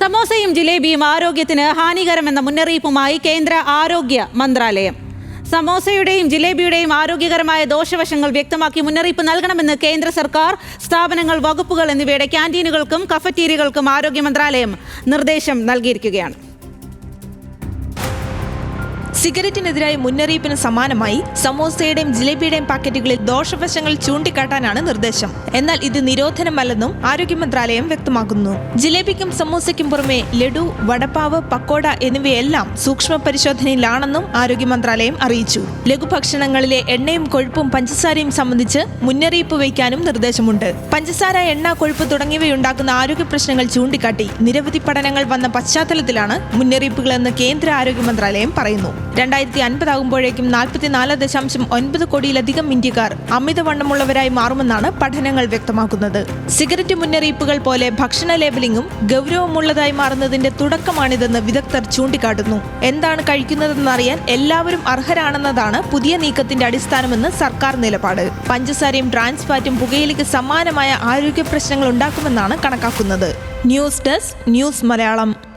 സമോസയും ജിലേബിയും ആരോഗ്യത്തിന് ഹാനികരമെന്ന മുന്നറിയിപ്പുമായി കേന്ദ്ര ആരോഗ്യ മന്ത്രാലയം. സമോസയുടെയും ജിലേബിയുടെയും ആരോഗ്യകരമായ ദോഷവശങ്ങൾ വ്യക്തമാക്കി മുന്നറിയിപ്പ് നൽകണമെന്ന് കേന്ദ്ര സർക്കാർ, സ്ഥാപനങ്ങൾ, വകുപ്പുകൾ എന്നിവയുടെ ക്യാന്റീനുകൾക്കും കഫറ്റീരിയകൾക്കും ആരോഗ്യ മന്ത്രാലയം നിർദ്ദേശം നൽകിയിരിക്കുകയാണ്. സിഗരറ്റിനെതിരായ മുന്നറിയിപ്പിന് സമാനമായി സമോസയുടെയും ജിലേബിയുടെയും പാക്കറ്റുകളിൽ ദോഷവശങ്ങൾ ചൂണ്ടിക്കാട്ടാനാണ് നിർദ്ദേശം. എന്നാൽ ഇത് നിരോധനമല്ലെന്നും ആരോഗ്യ മന്ത്രാലയം വ്യക്തമാക്കുന്നു. ജിലേബിക്കും സമോസയ്ക്കും പുറമെ ലഡു, വടപ്പാവ്, പക്കോട എന്നിവയെല്ലാം സൂക്ഷ്മ പരിശോധനയിലാണെന്നും ആരോഗ്യ മന്ത്രാലയം അറിയിച്ചു. ലഘുഭക്ഷണങ്ങളിലെ എണ്ണയും കൊഴുപ്പും പഞ്ചസാരയും സംബന്ധിച്ച് മുന്നറിയിപ്പ് വയ്ക്കാനും നിർദ്ദേശമുണ്ട്. പഞ്ചസാര, എണ്ണ, കൊഴുപ്പ് തുടങ്ങിയവയുണ്ടാക്കുന്ന ആരോഗ്യ പ്രശ്നങ്ങൾ ചൂണ്ടിക്കാട്ടി നിരവധി പഠനങ്ങൾ വന്ന പശ്ചാത്തലത്തിലാണ് മുന്നറിയിപ്പുകളെന്ന് കേന്ദ്ര ആരോഗ്യ മന്ത്രാലയം പറയുന്നു. 2050 ആകുമ്പോഴേക്കും 44.9 കോടിയിലധികം ഇന്ത്യക്കാർ അമിതവണ്ണമുള്ളവരായി മാറുമെന്നാണ് പഠനങ്ങൾ വ്യക്തമാക്കുന്നത്. സിഗരറ്റ് മുന്നറിയിപ്പുകൾ പോലെ ഭക്ഷണ ലേബലിംഗും ഗൗരവമുള്ളതായി മാറുന്നതിന്റെ തുടക്കമാണിതെന്ന് വിദഗ്ധർ ചൂണ്ടിക്കാട്ടുന്നു. എന്താണ് കഴിക്കുന്നതെന്നറിയാൻ എല്ലാവരും അർഹരാണെന്നതാണ് പുതിയ നീക്കത്തിന്റെ അടിസ്ഥാനമെന്ന് സർക്കാർ നിലപാട്. പഞ്ചസാരയും ട്രാൻസ് ഫാറ്റും പുകയിലയ്ക്ക് സമാനമായ ആരോഗ്യ പ്രശ്നങ്ങൾ ഉണ്ടാക്കുമെന്നാണ് കണക്കാക്കുന്നത്. News desk, news Malayalam.